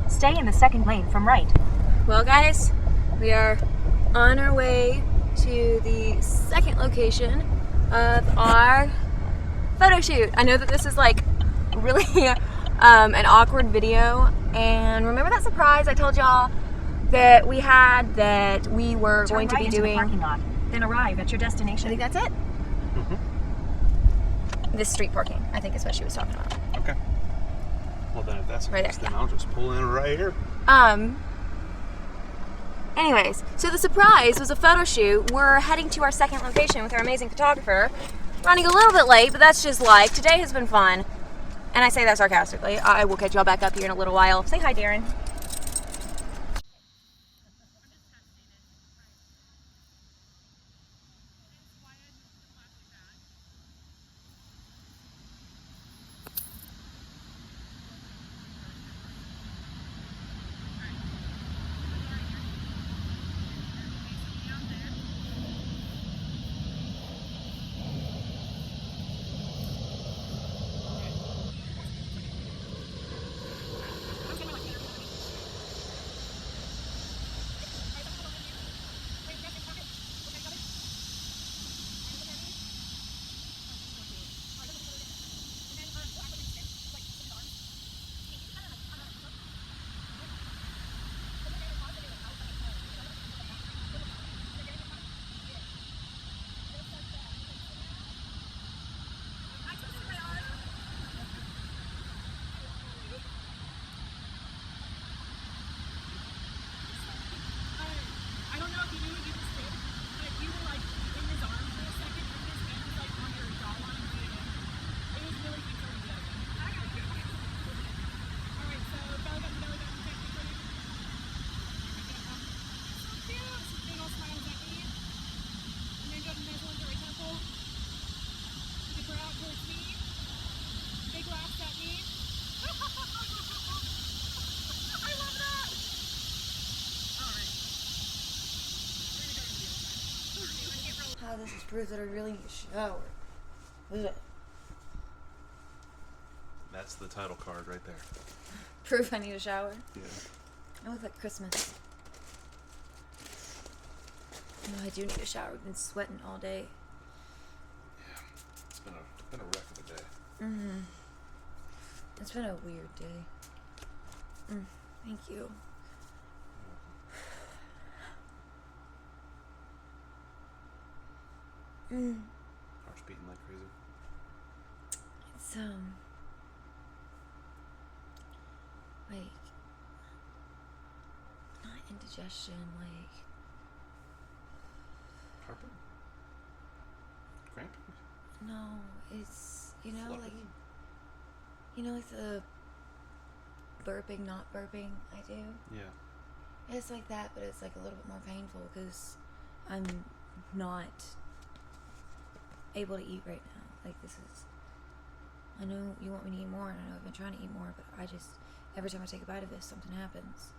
Stay in the second lane from right. Well, guys, we are on our way to the second location of our photo shoot. I know that this is like really an awkward video, and remember that surprise I told y'all that we had that we were going to be doing? The parking lot, then arrive at your destination. I think that's it. This street parking, I think, is what she was talking about. Okay. Well, then if that's the Right case, there, then I'll just pull in right here. Anyways, so the surprise was a photo shoot. We're heading to our second location with our amazing photographer. Running a little bit late, but that's just life. Today has been fun. And I say that sarcastically. I will catch y'all back up here in a little while. Say hi, Darren. Oh, this is proof that I really need a shower. Ugh. That's the title card right there. Proof I need a shower? Yeah. I look like Christmas. No, I do need a shower. I've been sweating all day. Yeah. It's been a wreck of a day. Mm-hmm. It's been a weird day. Thank you. Heart's beating like crazy. It's like not indigestion, like Heartburn? Cramping? no, it's Fluttering? like the burping, not burping I do. Yeah. It's like that, but it's like a little bit more painful because I'm not able to eat right now. Like this is, I know you want me to eat more, and I know I've been trying to eat more, but I just, every time I take a bite of this, something happens.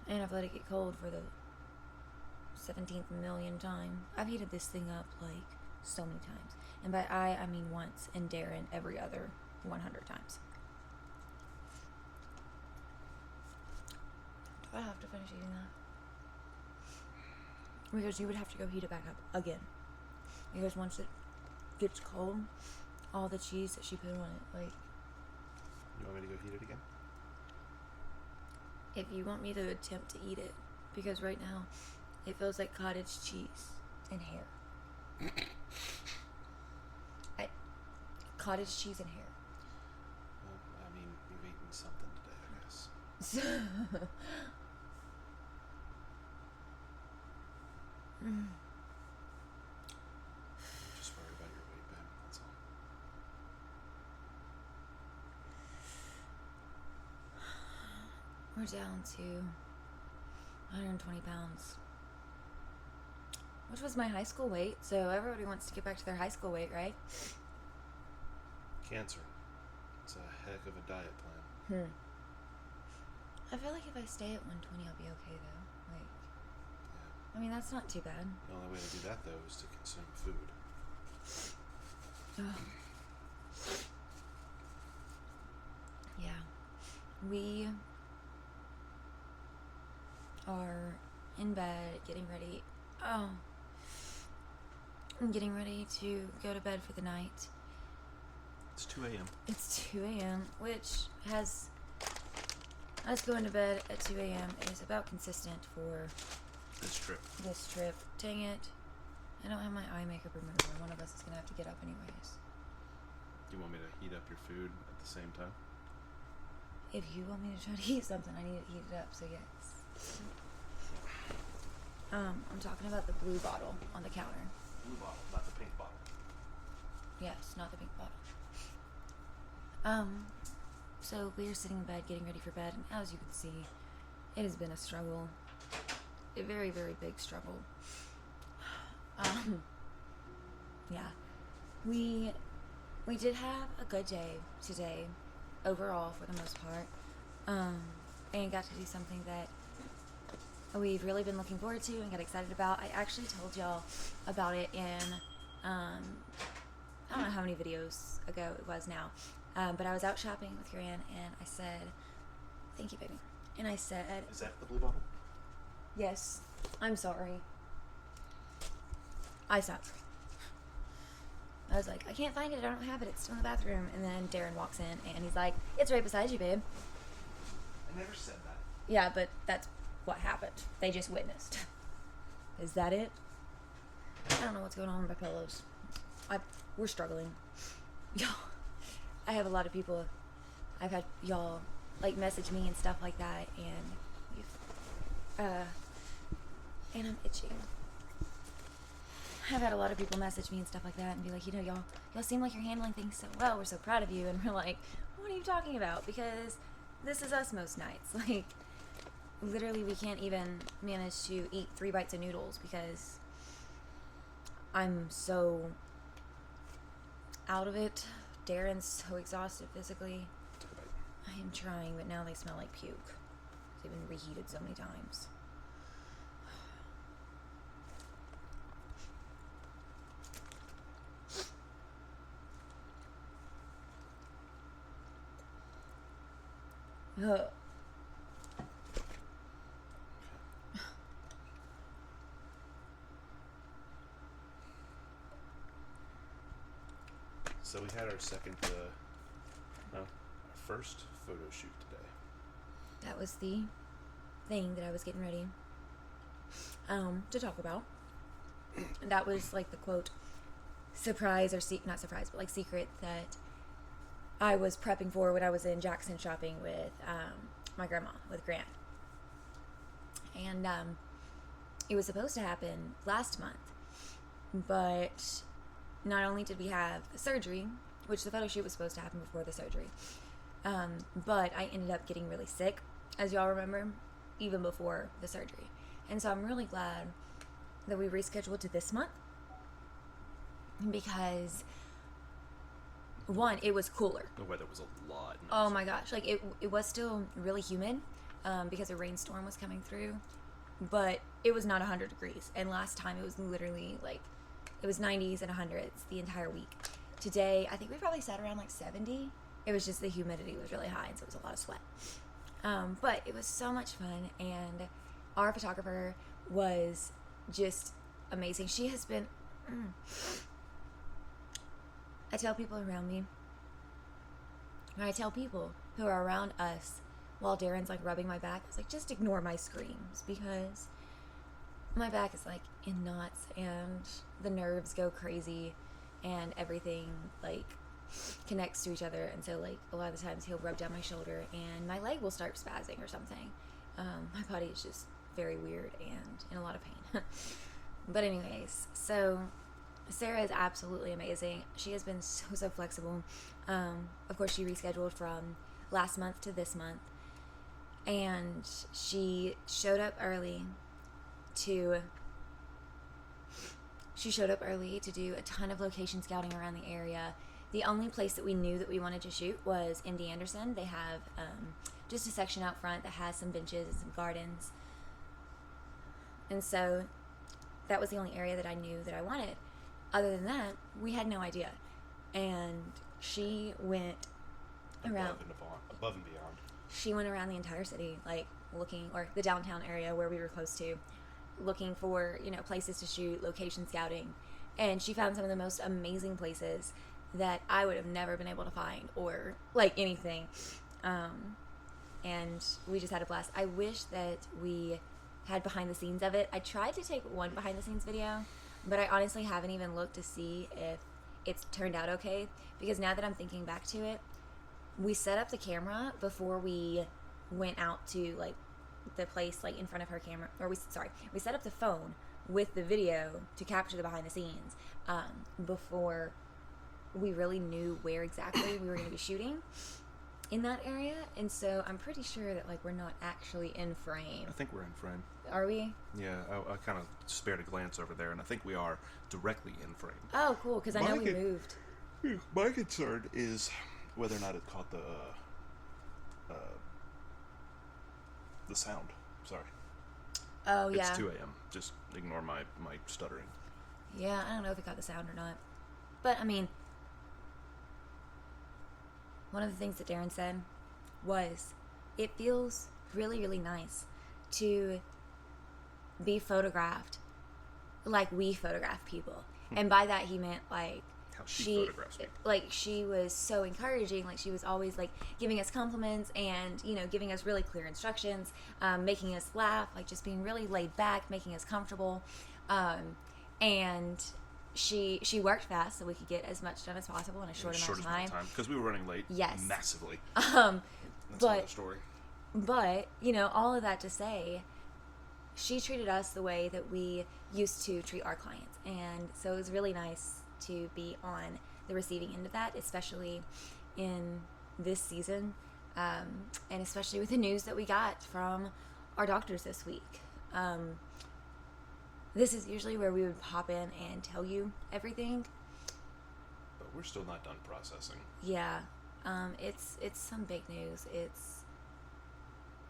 And I've let it get cold for the 17th million time. I've heated this thing up like so many times. And by I mean once, and Darren every other 100 times. Do I have to finish eating that? Because you would have to go heat it back up again. Because once it gets cold, all the cheese that she put on it, like... You want me to go heat it again? If you want me to attempt to eat it, because right now, it feels like cottage cheese and hair. Cottage cheese and hair. Well, I mean, you've eaten something today, I guess. Just worried about your weight, Ben. That's all. We're down to 120 pounds. Which was my high school weight, so everybody wants to get back to their high school weight, right? Cancer. It's a heck of a diet plan. I feel like if I stay at 120, I'll be okay, though. Like, Yeah. I mean, that's not too bad. The only way to do that, though, is to consume food. Yeah. We are in bed, getting ready. Oh. I'm getting ready to go to bed for the night. It's 2 a.m. It's 2 a.m., which has... us going to bed at 2 a.m. is about consistent for This trip. this trip. Dang it. I don't have my eye makeup remover. One of us is going to have to get up anyways. Do you want me to heat up your food at the same time? If you want me to try to heat something, I need it heated up, so yes. I'm talking about the blue bottle on the counter. Blue bottle, not the pink bottle. Yes, not the pink bottle. So we are sitting in bed, getting ready for bed, and as you can see, it has been a struggle. A very, very big struggle. Yeah. We did have a good day today, overall, for the most part. And got to do something that we've really been looking forward to and got excited about. I actually told y'all about it in, I don't know how many videos ago it was now. But I was out shopping with Gran, and I said, thank you, baby. And I said, Is that the blue bottle? yes, I'm sorry. I stopped. I was like, I can't find it, I don't have it, it's still in the bathroom. And then Darren walks in, and he's like, it's right beside you, babe. I never said that. Yeah, but that's what happened. They just witnessed. Is that it? I don't know what's going on with my pillows. We're struggling. Y'all, I have a lot of people, I've had y'all, like, message me and stuff like that, and I'm itching. I've had a lot of people message me and stuff like that and be like, you know, y'all seem like you're handling things so well. We're so proud of you. And we're like, what are you talking about? Because this is us most nights. Like, literally, we can't even manage to eat 3 bites of noodles because I'm so out of it. Darren's so exhausted physically. Take a bite. I am trying, but now they smell like puke. They've been reheated so many times. Ugh. So we had our our first photo shoot today. That was the thing that I was getting ready to talk about. And that was like the quote surprise or not surprise, but like secret that I was prepping for when I was in Jackson shopping with my grandma, with Grant. And it was supposed to happen last month, but not only did we have the surgery, which the photo shoot was supposed to happen before the surgery, but I ended up getting really sick, as y'all remember, even before the surgery. And so I'm really glad that we rescheduled to this month because, one, it was cooler. The weather was a lot nicer. Oh my gosh, like it was still really humid because a rainstorm was coming through, but it was not 100 degrees. And last time it was literally like, it was 90s and 100s the entire week. Today, I think we probably sat around like 70. It was just the humidity was really high, and so it was a lot of sweat. But it was so much fun, and our photographer was just amazing. She has been... I tell people around me, when I tell people who are around us while Darren's like rubbing my back, I was like, just ignore my screams because my back is like in knots and the nerves go crazy and everything like connects to each other. And so like a lot of the times he'll rub down my shoulder and my leg will start spazzing or something. My body is just very weird and in a lot of pain. But anyways, so Sarah is absolutely amazing. She has been so flexible. Of course, she rescheduled from last month to this month. And she showed up early to do a ton of location scouting around the area. The only place that we knew that we wanted to shoot was MD Anderson. They have just a section out front that has some benches and some gardens. And so that was the only area that I knew that I wanted. Other than that, we had no idea. And she went around. Above and beyond. She went around the entire city, like looking, or the downtown area where we were close to, looking for, places to shoot, location scouting. And she found some of the most amazing places that I would have never been able to find, or like anything. And we just had a blast. I wish that we had behind the scenes of it. I tried to take one behind the scenes video, but I honestly haven't even looked to see if it's turned out okay. Because now that I'm thinking back to it, we set up the camera before we went out to like the place like in front of her camera, or we set up the phone with the video to capture the behind the scenes before we really knew where exactly we were going to be shooting in that area. And so I'm pretty sure that like we're not actually in frame. I think we're in frame. Are we? Yeah, I kind of spared a glance over there, and I think we are directly in frame. Oh, cool, because I know we moved. My concern is whether or not it caught the sound. Sorry. Oh, yeah. It's 2 a.m. Just ignore my stuttering. Yeah, I don't know if it got the sound or not. But, I mean, one of the things that Darren said was, it feels really, really nice to be photographed like we photograph people. And by that he meant like How she photographs me. like she was so encouraging, like she was always like giving us compliments and giving us really clear instructions, making us laugh, like just being really laid back, making us comfortable, and she worked fast so we could get as much done as possible in a short amount of time because we were running late. Yes. Massively. That's another story. But all of that to say, she treated us the way that we used to treat our clients. And so it was really nice to be on the receiving end of that, especially in this season, and especially with the news that we got from our doctors this week. This is usually where we would pop in and tell you everything. But we're still not done processing. Yeah, it's some big news.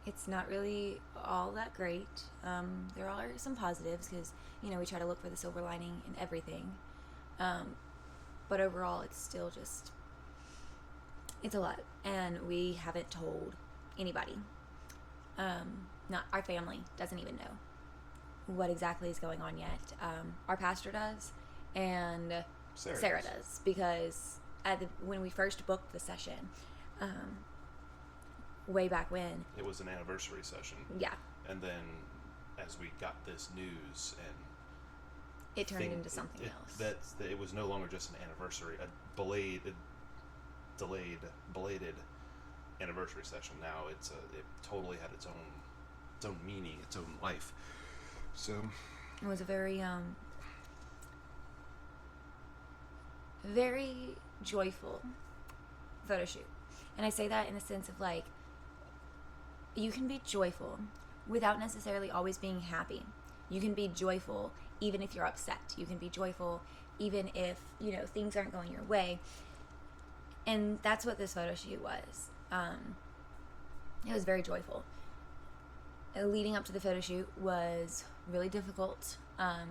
It's not really all that great. There are some positives because, we try to look for the silver lining in everything. But overall, it's still just, it's a lot. And we haven't told anybody. Not our family doesn't even know what exactly is going on yet. Our pastor does, and Sarah does, because when we first booked the session, way back when, it was an anniversary session. Yeah. And then as we got this news and it turned into something else. That it was no longer just an anniversary, a belated anniversary session. Now it totally had its own meaning, its own life. So it was a very very joyful photo shoot. And I say that in the sense of like, you can be joyful without necessarily always being happy. You can be joyful even if you're upset. You can be joyful even if, things aren't going your way. And that's what this photo shoot was. It was very joyful. Leading up to the photo shoot was really difficult. I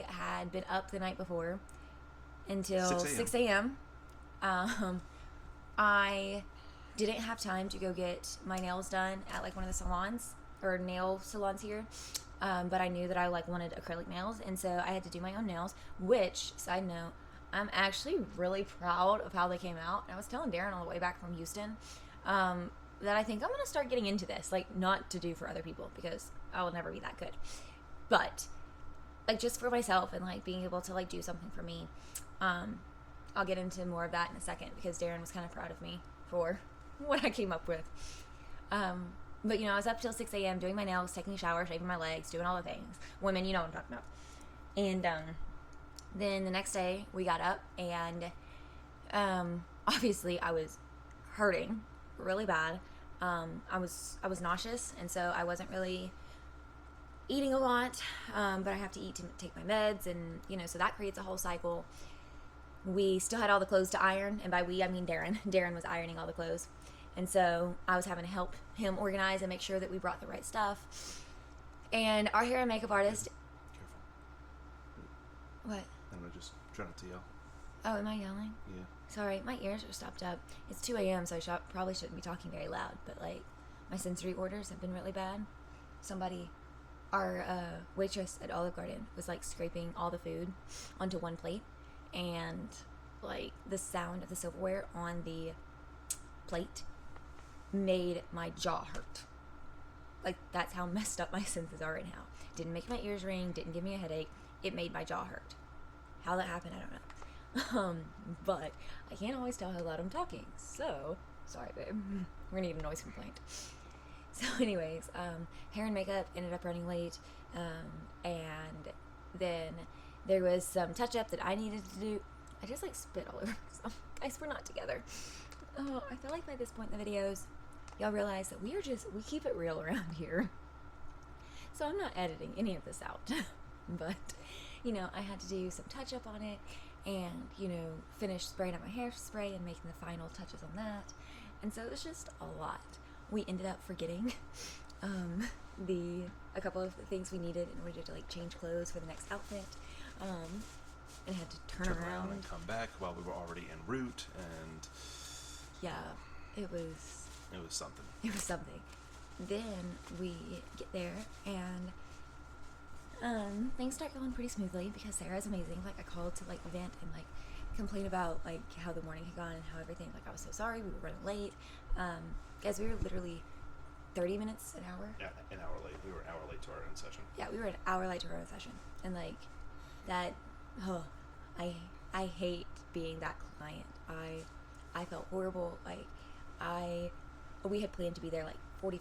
had been up the night before until 6 a.m. I didn't have time to go get my nails done at like one of the salons or nail salons here, but I knew that I wanted acrylic nails, and so I had to do my own nails, which, side note, I'm actually really proud of how they came out. And I was telling Darren on the way back from Houston that I think I'm going to start getting into this, not to do for other people because I will never be that good, but just for myself and being able to do something for me. I'll get into more of that in a second because Darren was kind of proud of me for what I came up with. But I was up till 6 a.m. doing my nails, taking a shower, shaving my legs, doing all the things. Women, you know what I'm talking about. And then the next day we got up and obviously I was hurting really bad. I was nauseous, and so I wasn't really eating a lot, but I have to eat to take my meds, and so that creates a whole cycle. We still had all the clothes to iron, and by we I mean Darren. Darren was ironing all the clothes, And so I was having to help him organize and make sure that we brought the right stuff. And our hair and makeup artist. Careful. What? I'm gonna just try not to yell. Oh, am I yelling? Yeah. Sorry, my ears are stopped up. It's 2 a.m., so I probably shouldn't be talking very loud. But, like, my sensory orders have been really bad. Our waitress at Olive Garden was, like, scraping all the food onto one plate. And, like, the sound of the silverware on the plate made my jaw hurt. Like, that's how messed up my senses are right now. Didn't make my ears ring, didn't give me a headache. It made my jaw hurt. How that happened, I don't know. But I can't always tell how loud I'm talking. So, sorry, babe. We're gonna get a noise complaint. So, anyways, hair and makeup ended up running late. And then there was some touch-up that I needed to do. I just, like, spit all over myself. Guys, we're not together. Oh, I feel like by this point in the videos, y'all realize that we keep it real around here. So I'm not editing any of this out. But, you know, I had to do some touch-up on it and, you know, finish spraying out my hairspray and making the final touches on that. And so it was just a lot. We ended up forgetting a couple of the things we needed in order to, like, change clothes for the next outfit. And had to turn around and come back while we were already en route, and yeah, it was something. It was something. Then we get there, and things start going pretty smoothly because Sarah's amazing. Like, I called to, like, vent and, like, complain about, like, how the morning had gone and how everything, like, I was so sorry, we were running late. Guys, we were literally 30 minutes, an hour? Yeah, an hour late. We were an hour late to our own session. Yeah, we were an hour late to our own session. And, like, that, I hate being that client. I felt horrible. Like, we had planned to be there, like, 30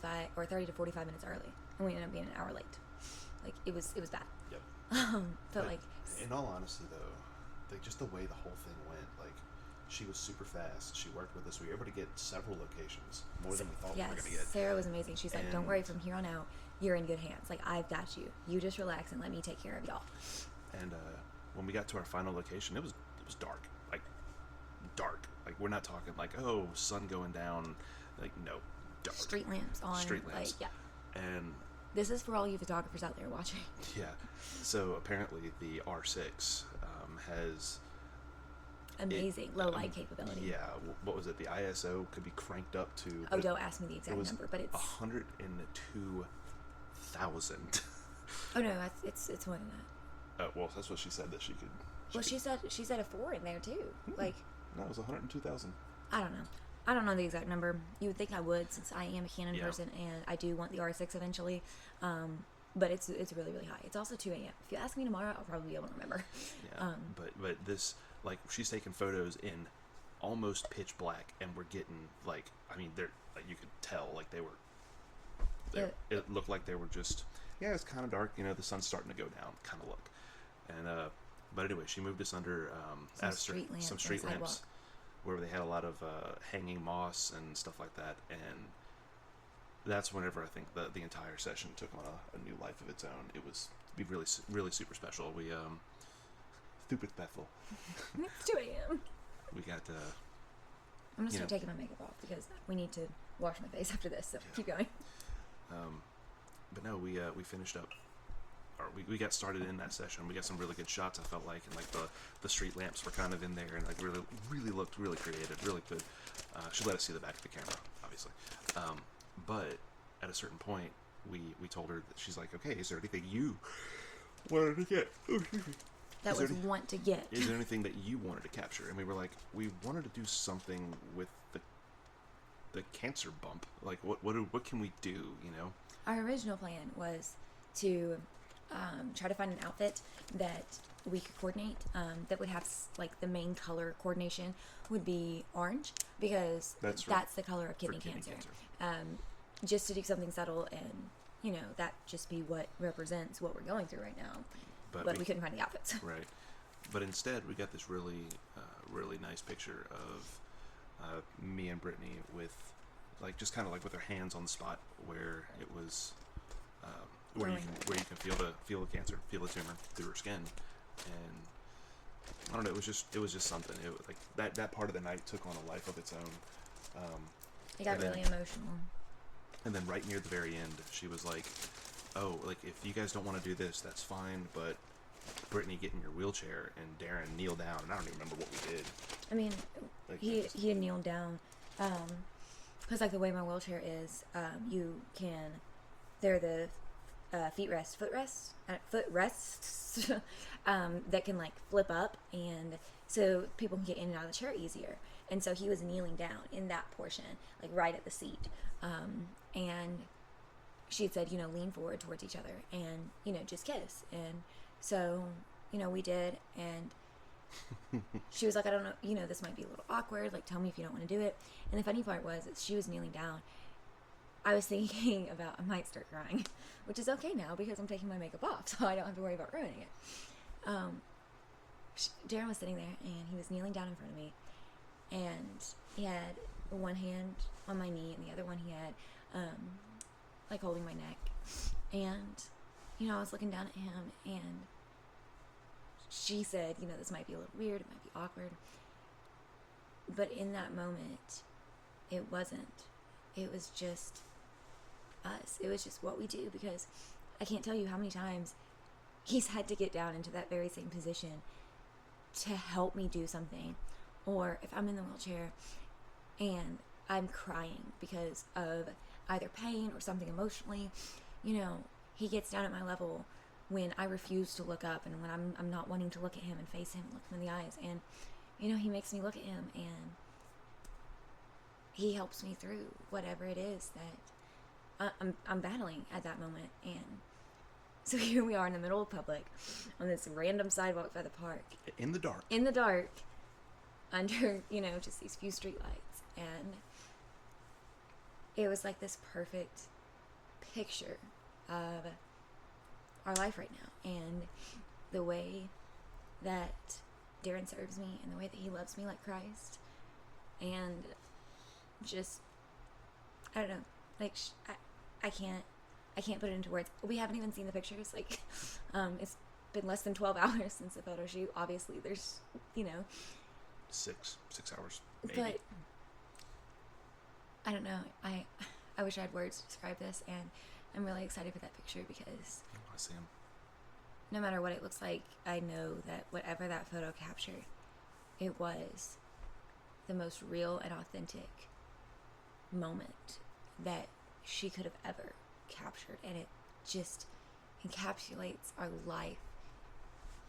to 45 minutes early, and we ended up being an hour late. Like, it was bad. Yep. But, like, in all honesty, though, like, just the way the whole thing went, like, she was super fast. She worked with us. We were able to get several locations, more than we thought we were going to get. Sarah was amazing. She's like, don't worry, from here on out, you're in good hands. Like, I've got you. You just relax and let me take care of y'all. And when we got to our final location, it was dark. Like, dark. Like, we're not talking like, oh, sun going down. Like, no, dark. Street lamps on. Street lamps. Like, yeah. And this is for all you photographers out there watching. yeah. So apparently the R6 has amazing low light capability. Yeah. What was it? The ISO could be cranked up to. Oh, don't ask me the exact number, but it's 102,000. Oh no, it's more than that. Well, that's what she said that she could. She said a 4 in there too. Like, no, it was 102,000. I don't know the exact number. You would think I would, since I am a Canon person and I do want the R6 eventually. But it's really, really high. It's also 2 a.m. If you ask me tomorrow, I'll probably be able to remember. Yeah. But this, like, she's taking photos in almost pitch black, and we're getting, like, I mean, they're, like, you could tell, like, they were. It looked like they were just. Yeah, it's kind of dark. You know, the sun's starting to go down, kind of look. And but anyway, she moved us under some street lamps where they had a lot of hanging moss and stuff like that, and that's whenever I think the entire session took on a new life of its own. It was really, really super special. We stupid Bethel. It's 2 a.m. We got. I'm gonna start taking my makeup off because we need to wash my face after this. So keep going. But no, we finished up. Or we got started in that session. We got some really good shots, I felt like, and like the street lamps were kind of in there, and like really looked really creative, really good. She let us see the back of the camera, obviously. But at a certain point, we told her that she's like, okay, is there anything you wanted to get? That was want to get. Is there anything that you wanted to capture? And we were like, we wanted to do something with the cancer bump. Like, what can we do? You know. Our original plan was to try to find an outfit that we could coordinate that would have, like, the main color coordination would be orange, because that's the color of kidney cancer. Just to do something subtle and, you know, that just be what represents what we're going through right now. But we couldn't find the outfits. Right. But instead, we got this really nice picture of me and Brittany with, like, just kind of like with her hands on the spot where it was, where you can feel the cancer, feel the tumor through her skin, and I don't know. It was just something. It was like that part of the night took on a life of its own. It got And then- really emotional. And then right near the very end, she was like, "Oh, like if you guys don't want to do this, that's fine. But Brittany, get in your wheelchair, and Darren, kneel down." And I don't even remember what we did. I mean, Like, he had kneeled down, because like the way my wheelchair is, you can, they're the foot rests that can like flip up, and so people can get in and out of the chair easier. And so he was kneeling down in that portion, like right at the seat, and she had said, lean forward towards each other and just kiss. And so we did, and she was like, I don't know, this might be a little awkward, like tell me if you don't want to do it. And the funny part was that she was kneeling down. I was thinking about I might start crying, which is okay now because I'm taking my makeup off, so I don't have to worry about ruining it. Darren was sitting there, and he was kneeling down in front of me, and he had one hand on my knee, and the other one he had, like holding my neck. And, I was looking down at him, and she said, this might be a little weird, it might be awkward. But in that moment, it wasn't. It was just us. It was just what we do, because I can't tell you how many times he's had to get down into that very same position to help me do something. Or if I'm in the wheelchair and I'm crying because of either pain or something emotionally, he gets down at my level when I refuse to look up, and when I'm not wanting to look at him and face him, look him in the eyes, and he makes me look at him, and he helps me through whatever it is that I'm battling at that moment. And so here we are in the middle of public on this random sidewalk by the park, in the dark. under just these few streetlights, and it was like this perfect picture of our life right now, and the way that Darren serves me, and the way that he loves me like Christ, and just I don't know, like I can't put it into words. We haven't even seen the pictures. Like, it's been less than 12 hours since the photo shoot. Obviously, there's 6 hours, maybe. but I don't know. I wish I had words to describe this, and I'm really excited for that picture, because I want to see him. no matter what it looks like, I know that whatever that photo captured, it was the most real and authentic moment that she could have ever captured, and it just encapsulates our life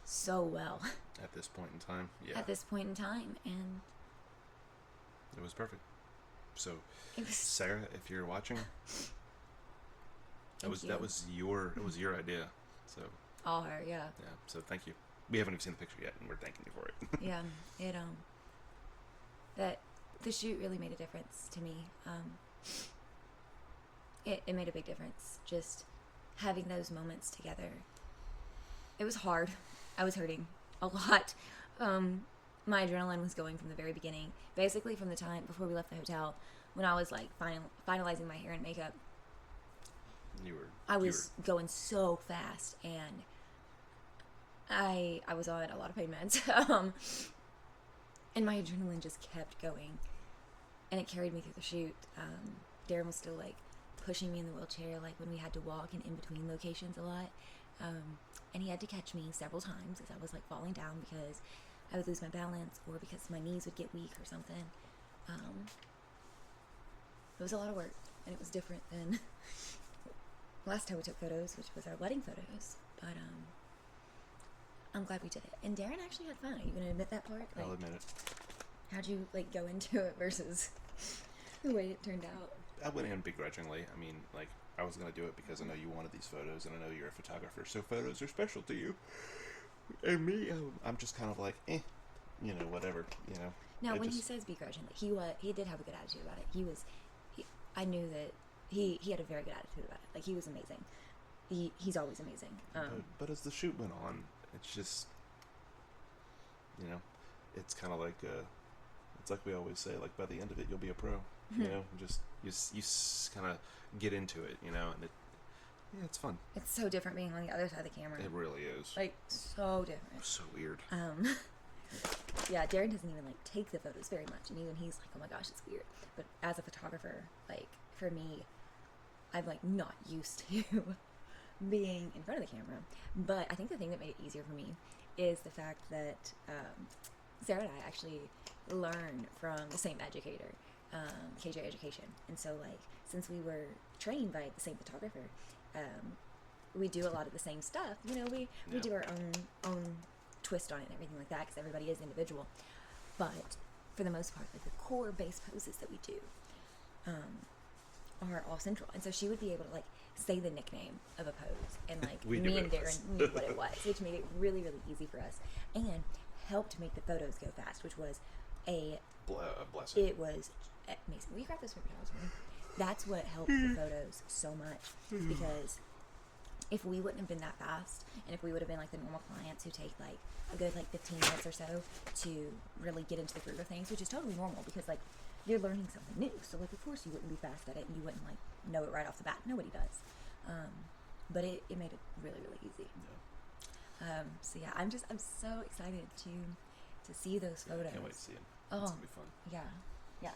so well At this point in time, yeah, at this point in time. And it was perfect. So, it was Sarah, if you're watching, that was your idea. So all her. Yeah. So thank you. We haven't even seen the picture yet, and we're thanking you for it. Yeah, that the shoot really made a difference to me. It made a big difference, just having those moments together. It was hard. I was hurting a lot. My adrenaline was going from the very beginning, basically from the time before we left the hotel, when I was like finalizing my hair and makeup. I was going so fast, and I was on a lot of pain meds, and my adrenaline just kept going, and it carried me through the shoot. Darren was still like pushing me in the wheelchair, like when we had to walk in between locations a lot, and he had to catch me several times as I was like falling down, because I would lose my balance, or because my knees would get weak or something. It was a lot of work, and it was different than last time we took photos, which was our wedding photos. But I'm glad we did it. And Darren actually had fun. Are you going to admit that part? Like, I'll admit it. how'd you like go into it versus the way it turned out? I went in begrudgingly. I mean, like, I was going to do it because I know you wanted these photos, and I know you're a photographer, so photos are special to you. And me, I'm just kind of like, whatever, Now, when he says begrudgingly, he did have a good attitude about it. I knew that he had a very good attitude about it. Like, he was amazing. He's always amazing. But as the shoot went on, it's just, it's kind of like, it's like we always say, like, by the end of it, you'll be a pro. Just you kind of get into it, and it's fun. It's so different being on the other side of the camera. It really is. Like, so different. So weird. Yeah, Darren doesn't even like take the photos very much, and even he's like, "Oh my gosh, it's weird." But as a photographer, like for me, I'm like not used to being in front of the camera. But I think the thing that made it easier for me is the fact that Sarah and I actually learned from the same educator, KJ Education, and so like since we were trained by the same photographer, we do a lot of the same stuff. You know, we do our own twist on it and everything like that because everybody is individual. But for the most part, like the core base poses that we do are all central. And so she would be able to like say the nickname of a pose, and like We me knew and what it Darren was. knew what it was, which made it really, really easy for us and helped make the photos go fast, which was a Blessing. it was amazing. Will you grab those paper towels for me? That's what helped the photos so much because if we wouldn't have been that fast, and if we would have been like the normal clients who take like a good like 15 minutes or so to really get into the groove of things, which is totally normal because like you're learning something new, so like of course you wouldn't be fast at it and you wouldn't like know it right off the bat. Nobody does. But it made it really, really easy. Yeah. So yeah, I'm so excited to see those photos. Can't wait to see him. Oh, It's gonna be fun. yeah.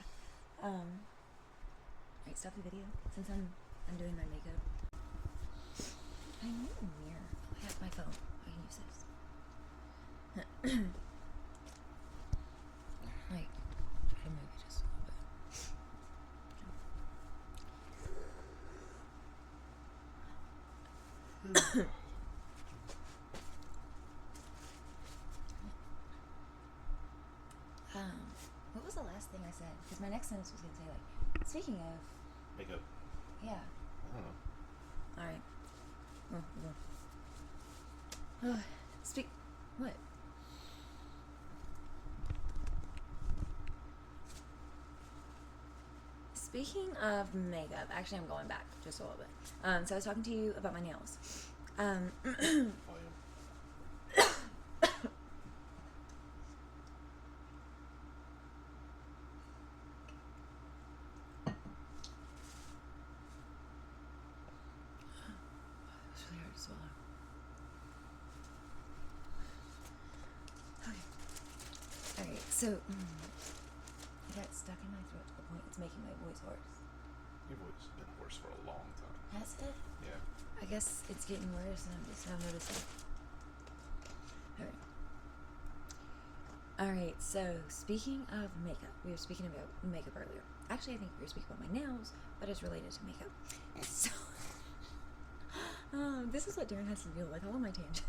Right, stop the video since I'm doing my makeup. I need a mirror. I have my phone. I can use this. Like, try to move it just a little bit. What was the last thing I said? Because my next sentence was going to say, like, speaking of, Makeup. yeah. I don't know. All right. Oh. What? Speaking of makeup, actually, I'm going back just a little bit. So I was talking to you about my nails. Volume. It's really hard to swallow. Okay. Alright, so it got stuck in my throat to the point it's making my voice hoarse. Your voice has been hoarse for a long time. Has it? Yeah. I guess it's getting worse and I'm just now noticing. Alright, so speaking of makeup, we were speaking about makeup earlier. Actually, I think we were speaking about my nails, but it's related to makeup. So, this is what Darren has to deal with, all of my tangents.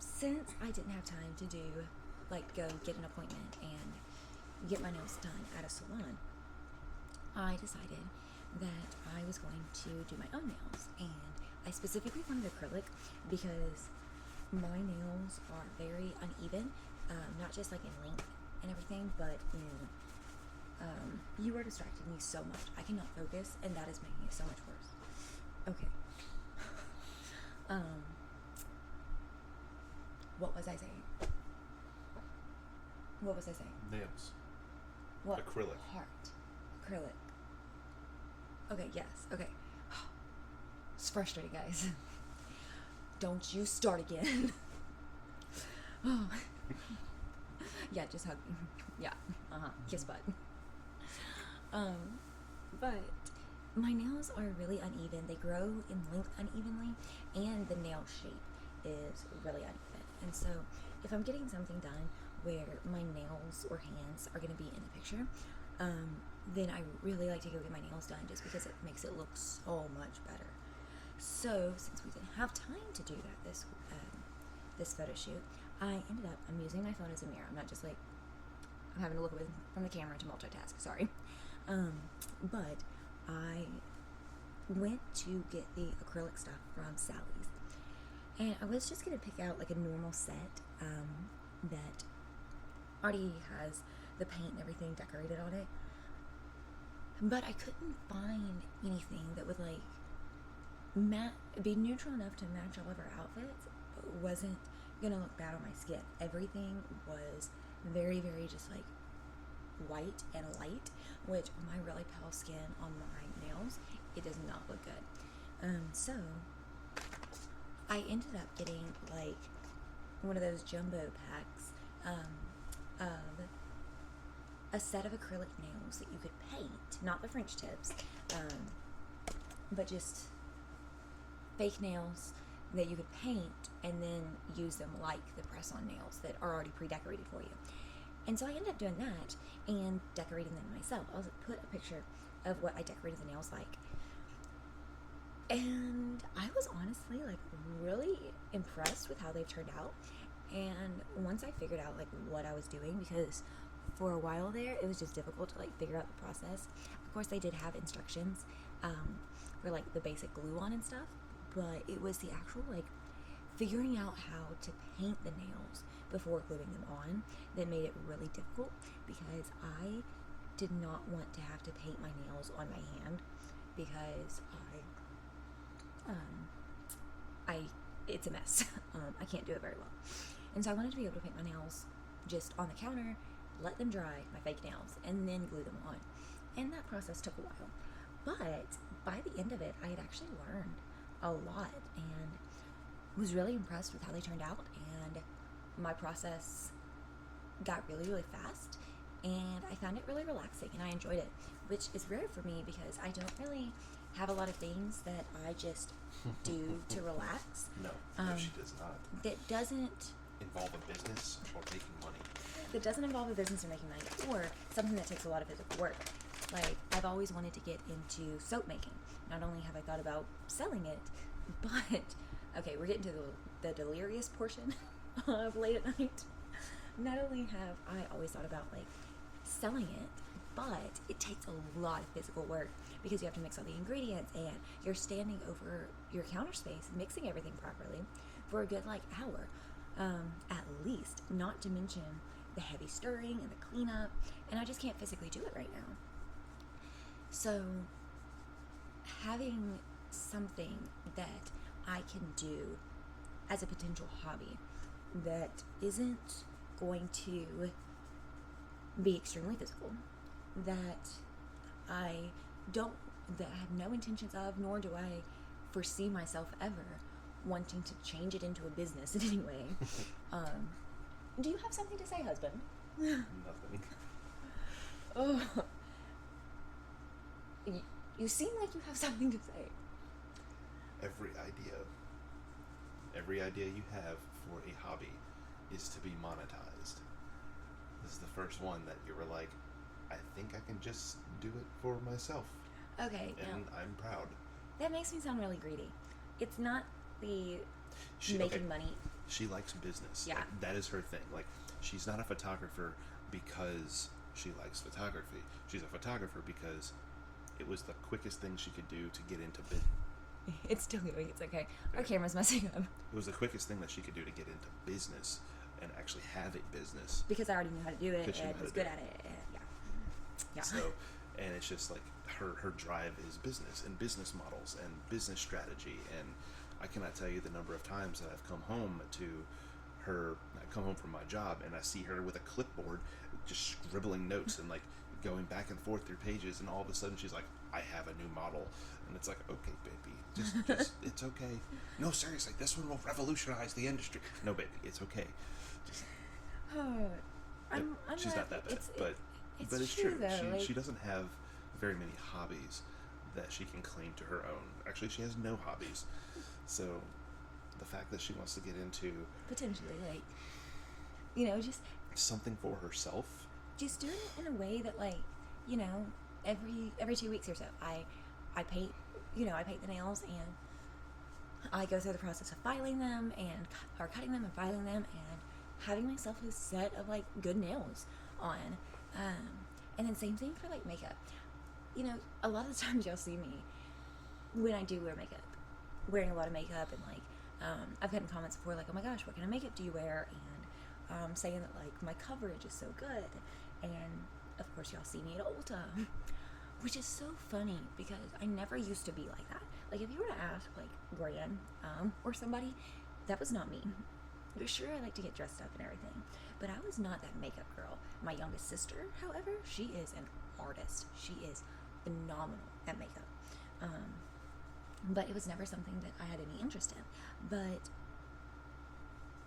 Since I didn't have time to do, like, go get an appointment and get my nails done at a salon, I decided that I was going to do my own nails, and I specifically wanted acrylic because my nails are very uneven, not just like in length and everything, but in you are distracting me so much. I cannot focus, and that is making it so much worse. Okay. What was I saying? What was I saying? Nails. What? Acrylic. Heart. Acrylic. Okay, yes. Okay. It's frustrating, guys. Don't you start again. Oh. Yeah, just hug me. Yeah. Kiss butt. But my nails are really uneven. They grow in length unevenly, and the nail shape is really uneven. And so, if I'm getting something done where my nails or hands are going to be in the picture, then I really like to go get my nails done just because it makes it look so much better. So, since we didn't have time to do that this photo shoot, I'm using my phone as a mirror. I'm not just like, I'm having to look away from the camera to multitask, sorry. But I went to get the acrylic stuff from Sally's. And I was just going to pick out like a normal set that already has the paint and everything decorated on it. But I couldn't find anything that would like be neutral enough to match all of our outfits, but wasn't going to look bad on my skin. Everything was very, very just like white and light, which on my really pale skin on my nails, it does not look good. So I ended up getting like one of those jumbo packs of a set of acrylic nails that you could paint, not the French tips, but just fake nails that you could paint and then use them like the press-on nails that are already pre-decorated for you. And so I ended up doing that and decorating them myself. I'll put a picture of what I decorated the nails like. And I was honestly like really impressed with how they've turned out. And once I figured out like what I was doing, because for a while there it was just difficult to like figure out the process. Of course they did have instructions for like the basic glue on and stuff, but it was the actual like figuring out how to paint the nails before gluing them on that made it really difficult, because I did not want to have to paint my nails on my hand, because it's a mess. I can't do it very well. And so I wanted to be able to paint my nails just on the counter, let them dry, my fake nails, and then glue them on. And that process took a while. But by the end of it, I had actually learned a lot and was really impressed with how they turned out. And my process got really, really fast. And I found it really relaxing and I enjoyed it, which is rare for me because I don't really have a lot of things that I just do to relax. No, she does not. That doesn't Involve a business or making money. that doesn't involve a business or making money, or something that takes a lot of physical work. Like, I've always wanted to get into soap making. Not only have I thought about selling it, but okay, we're getting to the delirious portion of late at night. Not only have I always thought about like selling it, but it takes a lot of physical work because you have to mix all the ingredients and you're standing over your counter space mixing everything properly for a good like hour at least, not to mention the heavy stirring and the cleanup, and I just can't physically do it right now. So having something that I can do as a potential hobby that isn't going to be extremely physical, that I have no intentions of, nor do I foresee myself ever wanting to change it into a business in any way. Do you have something to say, husband? Nothing. Oh, you seem like you have something to say. Every idea you have for a hobby is to be monetized. This is the first one that you were like, I think I can just do it for myself. Okay, And now, I'm proud. that makes me sound really greedy. It's not the making money. She likes business. Yeah. Like, that is her thing. Like, she's not a photographer because she likes photography. She's a photographer because it was the quickest thing she could do to get into business. It's still going. It's okay. Our camera's messing up. It was the quickest thing that she could do to get into business and actually have a business. Because I already knew how to do it Because she knew and how was to do good it. at it. And yeah. So, and it's just like her drive is business and business models and business strategy. And I cannot tell you the number of times that I've come home from my job and I see her with a clipboard just scribbling notes and like going back and forth through pages, and all of a sudden she's like, I have a new model. And it's like, okay, baby, just it's okay. No, seriously, this one will revolutionize the industry. No, baby, it's okay. Just, she's not that bad, but it's true. Though, She doesn't have very many hobbies that she can claim to her own. Actually, she has no hobbies. So the fact that she wants to get into potentially, like, just something for herself, just doing it in a way that, like, every 2 weeks or so, I paint, I paint the nails, and I go through the process of filing them or cutting them and filing them and having myself a set of like good nails on, and then same thing for like makeup. A lot of the times y'all see me when I do wear makeup, wearing a lot of makeup, and like I've gotten comments before like, oh my gosh, what kind of makeup do you wear? And saying that like my coverage is so good, and of course y'all see me at Ulta, which is so funny because I never used to be like that. Like, if you were to ask like Gran or somebody, that was not me. Sure, I like to get dressed up and everything, but I was not that makeup girl. My youngest sister, however, she is an artist. She is phenomenal at makeup. but it was never something that I had any interest in. But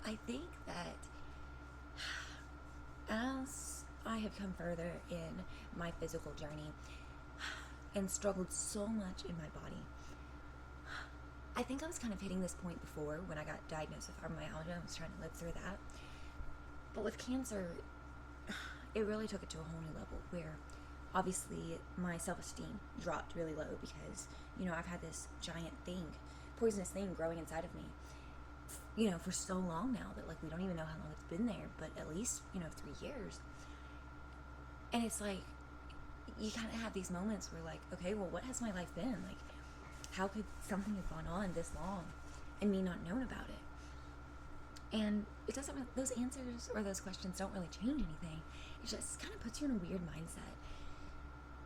I think that as I have come further in my physical journey and struggled so much in my body, I think I was kind of hitting this point before when I got diagnosed with fibromyalgia. I was trying to live through that. But with cancer, it really took it to a whole new level where obviously my self-esteem dropped really low because, I've had this giant thing, poisonous thing growing inside of me, for so long now that, like, we don't even know how long it's been there, but at least, 3 years. And it's like, you kind of have these moments where, like, okay, well, what has my life been? Like, how could something have gone on this long and me not known about it? And it doesn't really, those answers or those questions don't really change anything. It just kind of puts you in a weird mindset.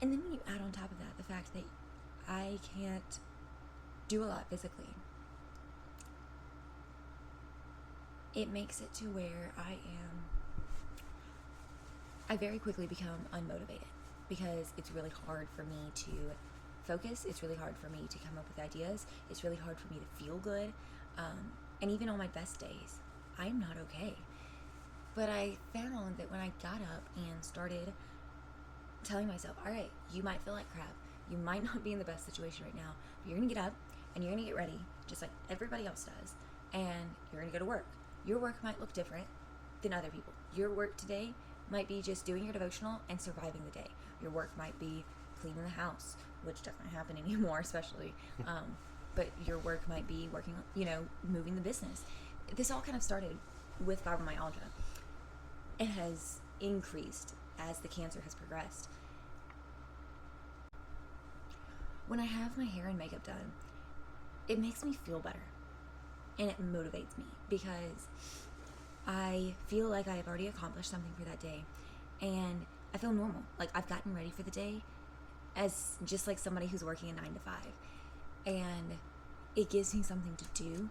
And then when you add on top of that the fact that I can't do a lot physically, it makes it to where I very quickly become unmotivated because it's really hard for me to focus. It's really hard for me to come up with ideas. It's really hard for me to feel good. And even on my best days, I'm not okay. But I found that when I got up and started telling myself, all right, you might feel like crap. You might not be in the best situation right now, but you're going to get up and you're going to get ready just like everybody else does. And you're going to go to work. Your work might look different than other people. Your work today might be just doing your devotional and surviving the day. Your work might be cleaning the house, which doesn't happen anymore, especially. But your work might be working, moving the business. This all kind of started with fibromyalgia. It has increased as the cancer has progressed. When I have my hair and makeup done, it makes me feel better. And it motivates me because I feel like I have already accomplished something for that day. And I feel normal. Like I've gotten ready for the day as just like somebody who's working a 9 to 5. And it gives me something to do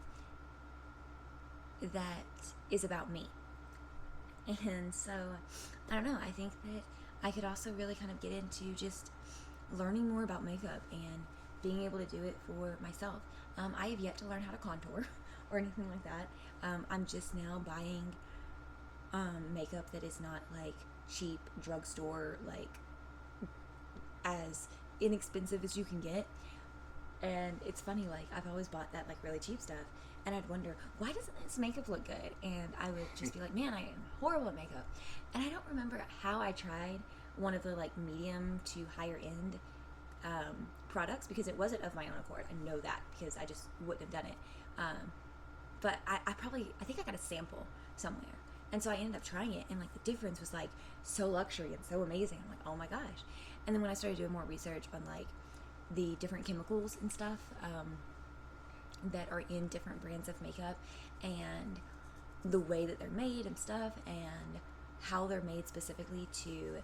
that is about me. And so, I don't know, I think that I could also really kind of get into just learning more about makeup and being able to do it for myself. I have yet to learn how to contour or anything like that. I'm just now buying makeup that is not like cheap drugstore, like as inexpensive as you can get. And it's funny, like I've always bought that like really cheap stuff, and I'd wonder, why doesn't this makeup look good? And I would just be like, man, I am horrible at makeup. And I don't remember how I tried one of the like medium to higher end products, because it wasn't of my own accord. I know that because I just wouldn't have done it. But I think I got a sample somewhere. And so I ended up trying it, and like the difference was like so luxury and so amazing. I'm like, oh my gosh. And then when I started doing more research on like the different chemicals and stuff that are in different brands of makeup, and the way that they're made and stuff, and how they're made specifically to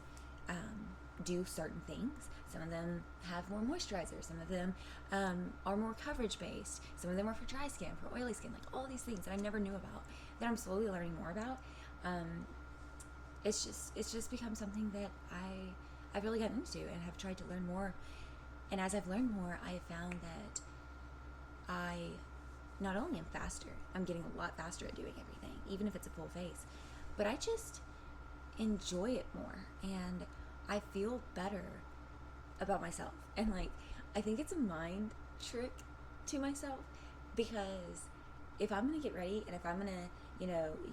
do certain things. Some of them have more moisturizer, some of them are more coverage based, some of them are for dry skin, for oily skin, like all these things that I never knew about, that I'm slowly learning more about. It's just become something that I've really gotten into and have tried to learn more. And as I've learned more, I have found that I not only am faster, I'm getting a lot faster at doing everything, even if it's a full face, but I just enjoy it more, and I feel better about myself. And like, I think it's a mind trick to myself, because if I'm gonna get ready and if I'm gonna,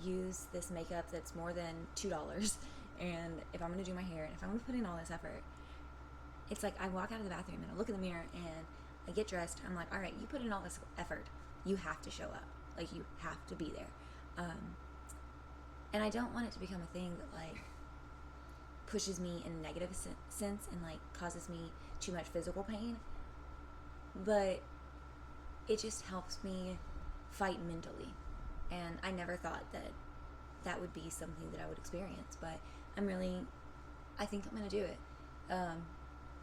use this makeup that's more than $2, and if I'm gonna do my hair and if I'm gonna put in all this effort, it's like I walk out of the bathroom and I look in the mirror and I get dressed. I'm like, all right, you put in all this effort. You have to show up. Like, you have to be there. And I don't want it to become a thing that, like, pushes me in a negative sense and, like, causes me too much physical pain. But it just helps me fight mentally. And I never thought that that would be something that I would experience. But I think I'm going to do it.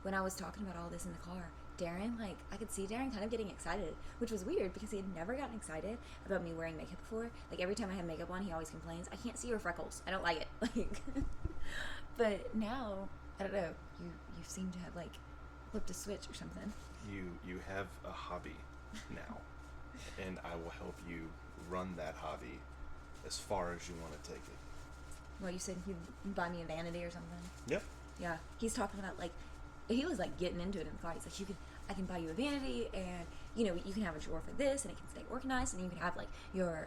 When I was talking about all this in the car, Darren, like, I could see Darren kind of getting excited, which was weird because he had never gotten excited about me wearing makeup before. Like, every time I have makeup on, he always complains, I can't see your freckles. I don't like it. Like, but now, I don't know, you seem to have, like, flipped a switch or something. You have a hobby now, and I will help you run that hobby as far as you want to take it. Well, you said you'd buy me a vanity or something. Yep. Yeah, he's talking about like he was like getting into it in the car. He's like, I can buy you a vanity, and you know you can have a drawer for this, and it can stay organized, and you can have like your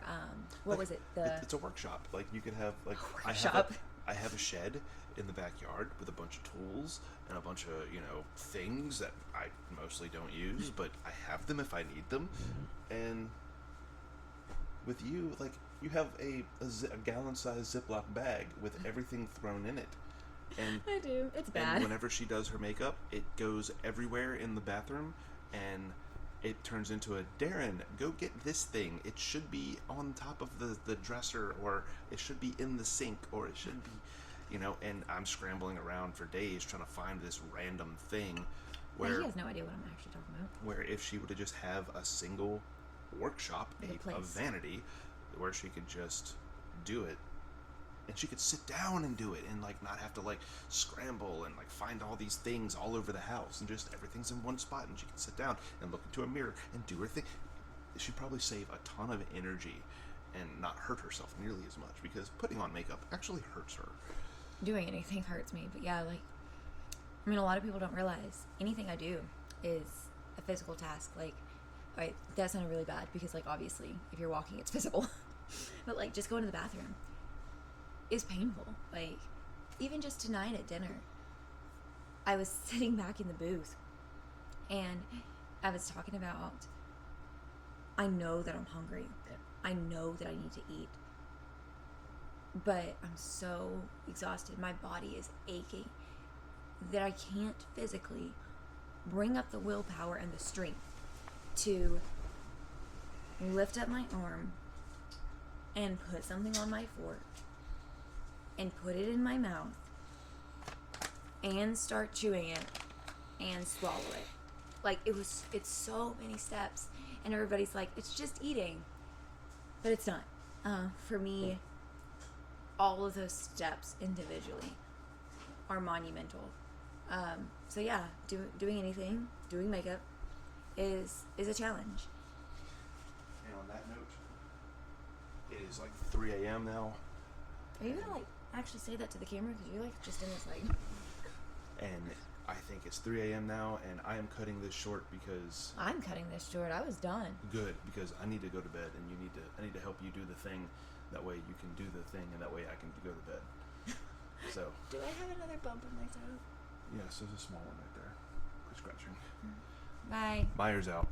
what was it? It's a workshop. Like you could have like Workshop. I have a shed in the backyard with a bunch of tools and a bunch of things that I mostly don't use, but I have them if I need them. And with you, like you have a gallon-sized Ziploc bag with everything thrown in it. And I do. It's bad. And whenever she does her makeup, it goes everywhere in the bathroom, and it turns into a Darren, go get this thing. It should be on top of the dresser, or it should be in the sink, or it should be, and I'm scrambling around for days trying to find this random thing where he has no idea what I'm actually talking about. where if she were to just have a single workshop, Like a place. a vanity, where she could just do it, and she could sit down and do it and like not have to like scramble and like find all these things all over the house, and just everything's in one spot, and she can sit down and look into a mirror and do her thing. She'd probably save a ton of energy and not hurt herself nearly as much, because putting on makeup actually hurts her. Doing anything hurts me, but yeah, like I mean, a lot of people don't realize anything I do is a physical task. Like, alright, that sounded really bad because like obviously if you're walking it's physical, but like just going to the bathroom is painful. Like, even just tonight at dinner, I was sitting back in the booth and I was talking about, I know that I'm hungry. I know that I need to eat. But I'm so exhausted. My body is aching that I can't physically bring up the willpower and the strength to lift up my arm and put something on my fork and put it in my mouth and start chewing it and swallow it. Like, it's so many steps, and everybody's like, it's just eating, but it's not. For me, all of those steps individually are monumental. So yeah, doing anything, doing makeup is a challenge. And on that note, it is like 3 a.m. now. Are you gonna like actually say that to the camera? Because you're like just in this like. And I think it's 3 a.m. now, and I am cutting this short because I'm cutting this short. I was done. good, because I need to go to bed, and I need to help you do the thing. That way you can do the thing, and that way I can go to bed. So. Do I have another bump in my toe? Yes, there's a small one right there. Quit scratching. Bye. Myers out.